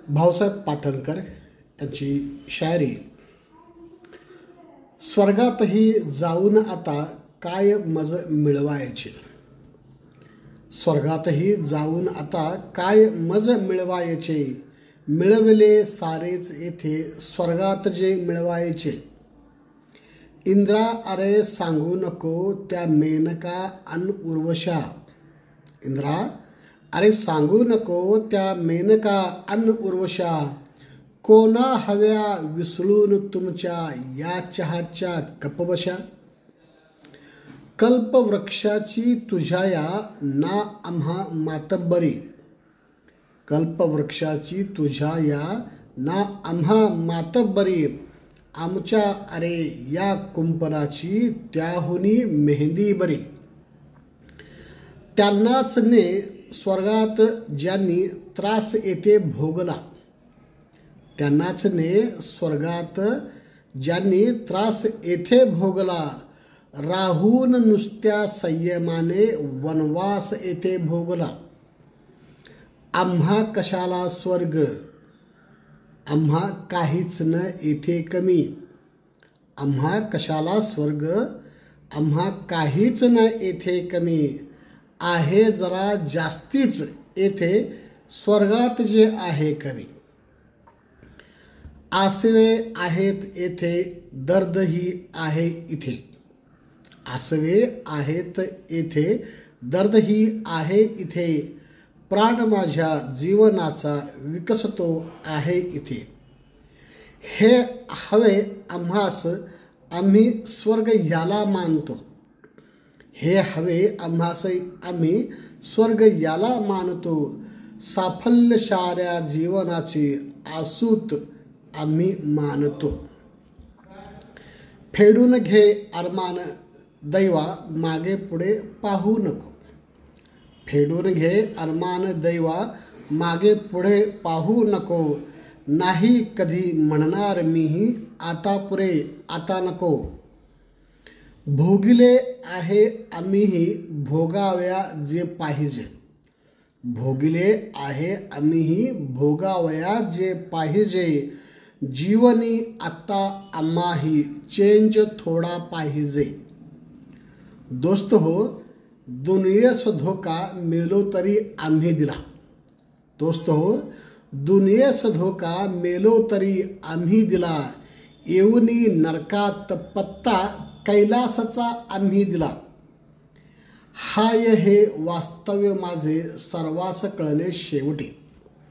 भाऊसाहेब पाटणकर यांची शायरी। स्वर्गातही जाऊन आता काय मज मिळवायचे, स्वर्गातही जाऊन आता काय मज मिळवायचे, मिळवले सारेच येथे स्वर्गात जे मिळवायचे। इंद्रा अरे सांगू नको त्या मेनका अन उर्वशा, इंद्रा अरे सांगू नको त्या मेनका अन उर्वशा, कोणा हव्या विसळून तुमच्या या चहाच्या कपबशा। कल्पवृक्षाची तुझ्या या ना आम्हा मातब्बरी, कल्पवृक्षाची तुझ्या या ना आम्हा मातब्बरी, आमच्या अरे या कुंपणाची त्याहुनी मेहंदी बरी। त्यांनाच ने स्वर्गात ज्यांनी त्रास येथे भोगला, त्यांनाच ने स्वर्गात ज्यांनी त्रास येथे भोगला, राहून नुसत्या संयमाने वनवास येथे भोगला। आम्हा कशाला स्वर्ग, आम्हा काहीच न येथे कमी, आम्हा कशाला स्वर्ग, आम्हा काहीच न येथे कमी, आहे जरा जास्तीच येथे स्वर्गात जे आहे कमी। आसवे आहेत येथे दर्दही आहे इथे, आसवे आहेत येथे दर्दही आहे इथे, प्राण माझ्या जीवनाचा विकसतो आहे इथे। हे हवे आम्हास आम्ही स्वर्ग याला मानतो, हे हवे आम्हास आम्ही स्वर्ग याला मानतो, साफल्यशाऱ्या जीवनाची आसूत आम्ही मानतो। फेडून घे अरमान दैवा मागे पुढे पाहू नको, फेडून घे अरमान दैवा मागे पुढे पाहू नको, नाही कधी म्हणणार मीही आता पुरे आता नको। भोगिले आहे आम्हीही भोगावया जे पाहिजे, भोगिले आहे आम्हीही भोगावया जे पाहिजे, जीवनी आता आम्हाही चेंज थोडा पाहिजे। दोस्त हो दुनियेस धोका मेलो तरी आम्ही दिला, दोस्त हो दुनियेस धोका मेलो तरी आम्ही दिला, येऊनी नरकात पत्ता कैलासाचा आम्ही दिला। हाय हे वास्तव्य माझे सर्वास कळले शेवटी,